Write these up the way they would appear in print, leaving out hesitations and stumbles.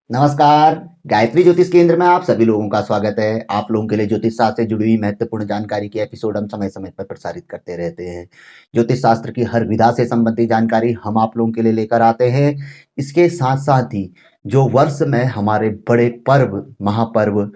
नमस्कार। गायत्री ज्योतिष केंद्र में आप सभी लोगों का स्वागत है। आप लोगों के लिए ज्योतिष शास्त्र से जुड़ी हुई महत्वपूर्ण जानकारी के एपिसोड हम समय समय पर प्रसारित करते रहते हैं। ज्योतिष शास्त्र की हर विधा से संबंधित जानकारी हम आप लोगों के लिए लेकर आते हैं। इसके साथ साथ ही जो वर्ष में हमारे बड़े पर्व महापर्व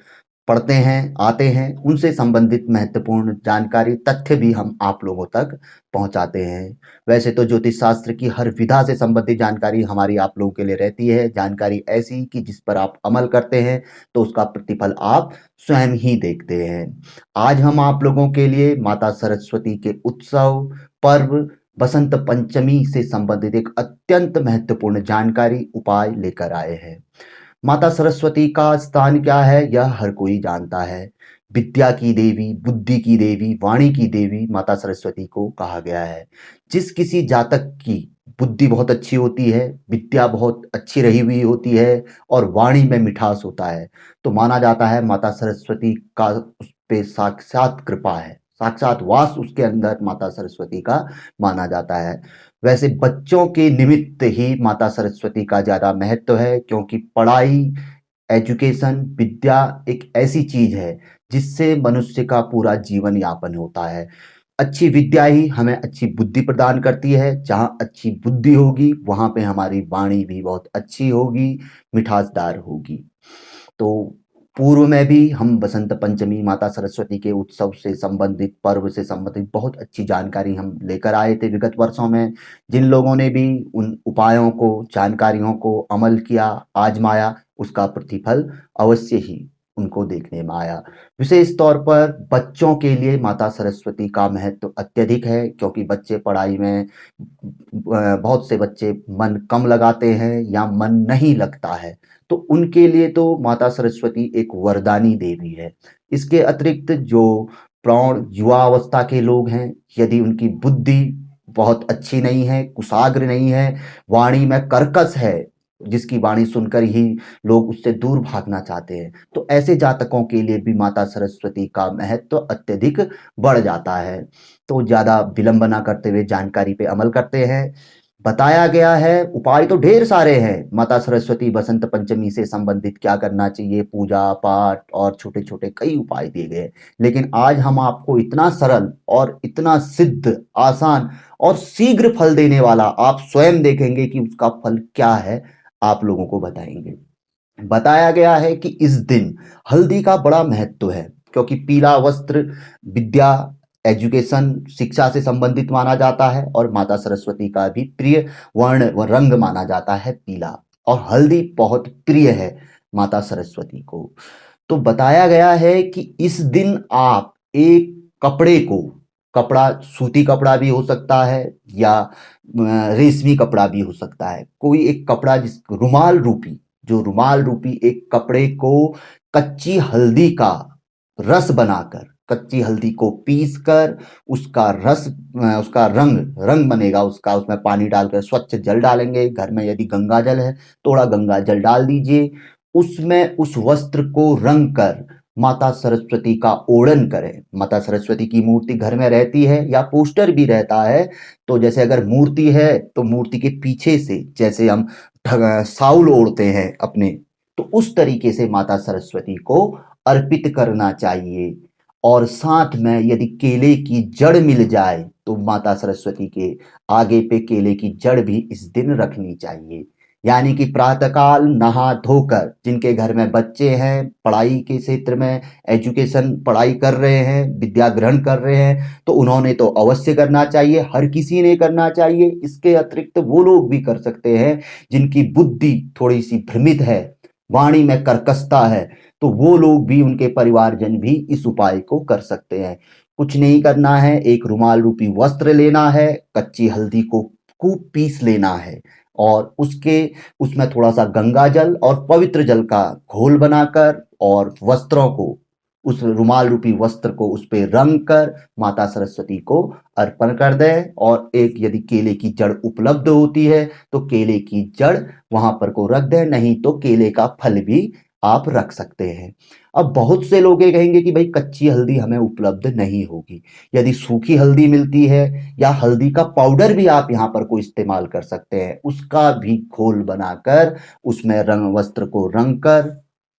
पढ़ते हैं आते हैं उनसे संबंधित महत्वपूर्ण जानकारी तथ्य भी हम आप लोगों तक पहुंचाते हैं। वैसे तो ज्योतिष शास्त्र की हर विधा से संबंधित जानकारी हमारी आप लोगों के लिए रहती है। जानकारी ऐसी कि जिस पर आप अमल करते हैं तो उसका प्रतिफल आप स्वयं ही देखते हैं। आज हम आप लोगों के लिए माता सरस्वती के उत्सव पर्व बसंत पंचमी से संबंधित एक अत्यंत महत्वपूर्ण जानकारी उपाय लेकर आए हैं। माता सरस्वती का स्थान क्या है यह हर कोई जानता है। विद्या की देवी, बुद्धि की देवी, वाणी की देवी माता सरस्वती को कहा गया है। जिस किसी जातक की बुद्धि बहुत अच्छी होती है, विद्या बहुत अच्छी रही हुई होती है और वाणी में मिठास होता है, तो माना जाता है माता सरस्वती का उस पे साक्षात कृपा है, साक्षात वास उसके अंदर माता सरस्वती का माना जाता है। वैसे बच्चों के निमित्त ही माता सरस्वती का ज़्यादा महत्व है, क्योंकि पढ़ाई, एजुकेशन, विद्या एक ऐसी चीज़ है जिससे मनुष्य का पूरा जीवन यापन होता है। अच्छी विद्या ही हमें अच्छी बुद्धि प्रदान करती है। जहाँ अच्छी बुद्धि होगी वहाँ पे हमारी वाणी भी बहुत अच्छी होगी, मिठासदार होगी। तो पूर्व में भी हम बसंत पंचमी माता सरस्वती के उत्सव से संबंधित पर्व से संबंधित बहुत अच्छी जानकारी हम लेकर आए थे विगत वर्षों में। जिन लोगों ने भी उन उपायों को जानकारियों को अमल किया आजमाया उसका प्रतिफल अवश्य ही उनको देखने में आया। विशेष तौर पर बच्चों के लिए माता सरस्वती का महत्व अत्यधिक है, क्योंकि बच्चे पढ़ाई में बहुत से बच्चे मन कम लगाते हैं या मन नहीं लगता है, तो उनके लिए तो माता सरस्वती एक वरदानी देवी है। इसके अतिरिक्त जो प्रौढ़ युवा अवस्था के लोग हैं, यदि उनकी बुद्धि बहुत अच्छी नहीं है, कुशाग्र नहीं है, वाणी में कर्कश है, जिसकी वाणी सुनकर ही लोग उससे दूर भागना चाहते हैं, तो ऐसे जातकों के लिए भी माता सरस्वती का महत्व अत्यधिक बढ़ जाता है। तो ज़्यादा विलंब ना करते हुए जानकारी पे अमल करते हैं। बताया गया है, उपाय तो ढेर सारे हैं। माता सरस्वती बसंत पंचमी से संबंधित क्या करना चाहिए, पूजा पाठ और छोटे छोटे कई उपाय दिए गए हैं। लेकिन आज हम आपको इतना सरल और इतना सिद्ध, आसान और शीघ्र फल देने वाला, आप स्वयं देखेंगे कि उसका फल क्या है, आप लोगों को बताएंगे। बताया गया है कि इस दिन हल्दी का बड़ा महत्व है, क्योंकि पीला वस्त्र विद्या, एजुकेशन, शिक्षा से संबंधित माना जाता है और माता सरस्वती का भी प्रिय वर्ण व रंग माना जाता है पीला, और हल्दी बहुत प्रिय है माता सरस्वती को। तो बताया गया है कि इस दिन आप एक कपड़े को, कपड़ा सूती कपड़ा भी हो सकता है या रेशमी कपड़ा भी हो सकता है, कोई एक कपड़ा जिस रुमाल रूपी, जो रुमाल रूपी एक कपड़े को कच्ची हल्दी का रस बनाकर, कच्ची हल्दी को पीस कर उसका रस, उसका रंग रंग बनेगा उसका, उसमें पानी डालकर स्वच्छ जल डालेंगे। घर में यदि गंगा जल है, थोड़ा गंगा जल डाल दीजिए, उसमें उस वस्त्र को रंग कर माता सरस्वती का ओढ़न करें। माता सरस्वती की मूर्ति घर में रहती है या पोस्टर भी रहता है, तो जैसे अगर मूर्ति है तो मूर्ति के पीछे से जैसे हम साउल ओढ़ते हैं अपने, तो उस तरीके से माता सरस्वती को अर्पित करना चाहिए। और साथ में यदि केले की जड़ मिल जाए तो माता सरस्वती के आगे पे केले की जड़ भी इस दिन रखनी चाहिए। यानी कि प्रातःकाल नहा धोकर, जिनके घर में बच्चे हैं, पढ़ाई के क्षेत्र में एजुकेशन पढ़ाई कर रहे हैं, विद्या ग्रहण कर रहे हैं, तो उन्होंने तो अवश्य करना चाहिए, हर किसी ने करना चाहिए। इसके अतिरिक्त वो लोग भी कर सकते हैं जिनकी बुद्धि थोड़ी सी भ्रमित है, वाणी में कर्कशता है, तो वो लोग भी, उनके परिवारजन भी इस उपाय को कर सकते हैं। कुछ नहीं करना है, एक रुमाल रूपी वस्त्र लेना है, कच्ची हल्दी को खूब पीस लेना है और उसमें थोड़ा सा गंगा जल और पवित्र जल का घोल बनाकर और वस्त्रों को, उस रुमाल रूपी वस्त्र को उस पे रंग कर माता सरस्वती को अर्पण कर दें। और एक यदि केले की जड़ उपलब्ध होती है तो केले की जड़ वहां पर को रख दें, नहीं तो केले का फल भी आप रख सकते हैं। अब बहुत से लोग ये कहेंगे कि भाई कच्ची हल्दी हमें उपलब्ध नहीं होगी। यदि सूखी हल्दी मिलती है या हल्दी का पाउडर भी आप यहाँ पर कोई इस्तेमाल कर सकते हैं, उसका भी घोल बनाकर उसमें रंग वस्त्र को रंग कर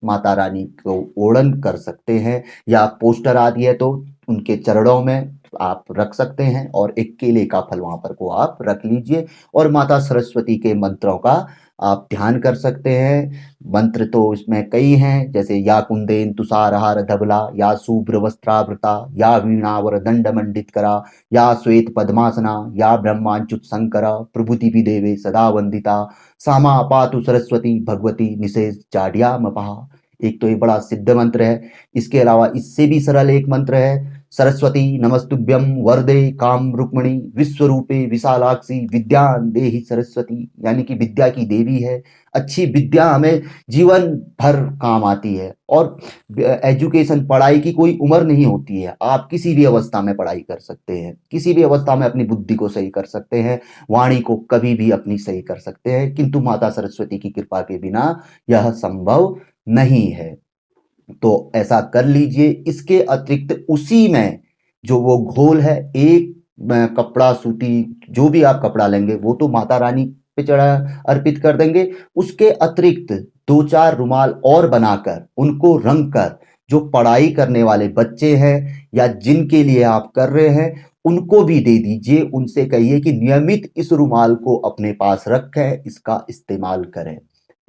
माता रानी को ओढ़न कर सकते हैं, या पोस्टर आदि है तो उनके चरणों में आप रख सकते हैं और एक केले का फल वहां पर को आप रख लीजिए और माता सरस्वती के मंत्रों का आप ध्यान कर सकते हैं। मंत्र तो इसमें कई हैं, जैसे या कुंदेन तुषारहार धवला, या शुभ्र वस्त्रावृता, या वीणावर दंड मंडित करा, या श्वेत पद्मासना, या ब्रह्मांचुत शंकरा, प्रभुति देवे सदा वंदिता, सामा पातु सरस्वती भगवती निषेध जाड्याम पहा। एक तो ये बड़ा सिद्ध मंत्र है। इसके अलावा इससे भी सरल एक मंत्र है, सरस्वती नमस्तुभ्यं वरदे काम रुक्मणी विश्वरूपे विशालाक्षी विद्यां देहि सरस्वती, यानी कि विद्या की देवी है, अच्छी विद्या हमें जीवन भर काम आती है। और एजुकेशन पढ़ाई की कोई उम्र नहीं होती है, आप किसी भी अवस्था में पढ़ाई कर सकते हैं, किसी भी अवस्था में अपनी बुद्धि को सही कर सकते हैं, वाणी को कभी भी अपनी सही कर सकते हैं, किंतु माता सरस्वती की कृपा के बिना यह संभव नहीं है। तो ऐसा कर लीजिए। इसके अतिरिक्त उसी में जो वो घोल है, एक कपड़ा सूती जो भी आप कपड़ा लेंगे वो तो माता रानी पे चढ़ा अर्पित कर देंगे। उसके अतिरिक्त दो चार रुमाल और बनाकर उनको रंग कर जो पढ़ाई करने वाले बच्चे हैं या जिनके लिए आप कर रहे हैं उनको भी दे दीजिए। उनसे कहिए कि नियमित इस रुमाल को अपने पास रखें, इसका इस्तेमाल करें।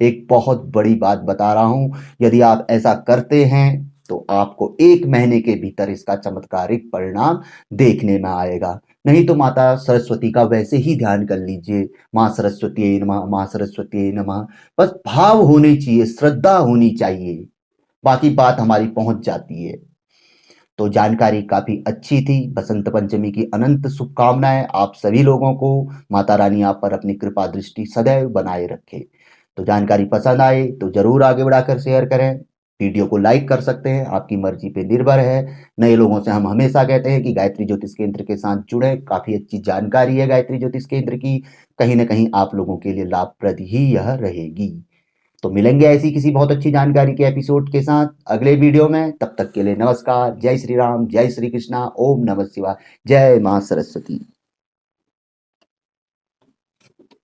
एक बहुत बड़ी बात बता रहा हूं, यदि आप ऐसा करते हैं तो आपको 1 महीने के भीतर इसका चमत्कारिक परिणाम देखने में आएगा। नहीं तो माता सरस्वती का वैसे ही ध्यान कर लीजिए, माँ सरस्वती नमः, माँ सरस्वती नमः। बस भाव होने चाहिए, श्रद्धा होनी चाहिए, बाकी बात हमारी पहुंच जाती है। तो जानकारी काफी अच्छी थी। बसंत पंचमी की अनंत शुभकामनाएं आप सभी लोगों को। माता रानी आप पर अपनी कृपा दृष्टि सदैव बनाए रखे। तो जानकारी पसंद आए तो जरूर आगे बढ़ाकर शेयर करें। वीडियो को लाइक कर सकते हैं, आपकी मर्जी पे निर्भर है। नए लोगों से हम हमेशा कहते हैं कि गायत्री ज्योतिष केंद्र के साथ जुड़े, काफी अच्छी जानकारी है गायत्री ज्योतिष केंद्र की, कहीं ना कहीं आप लोगों के लिए लाभप्रद ही यह रहेगी। तो मिलेंगे ऐसी किसी बहुत अच्छी जानकारी के एपिसोड के साथ अगले वीडियो में। तब तक के लिए नमस्कार, जय श्री राम, जय श्री कृष्णा, ओम नमः शिवाय, जय मां सरस्वती।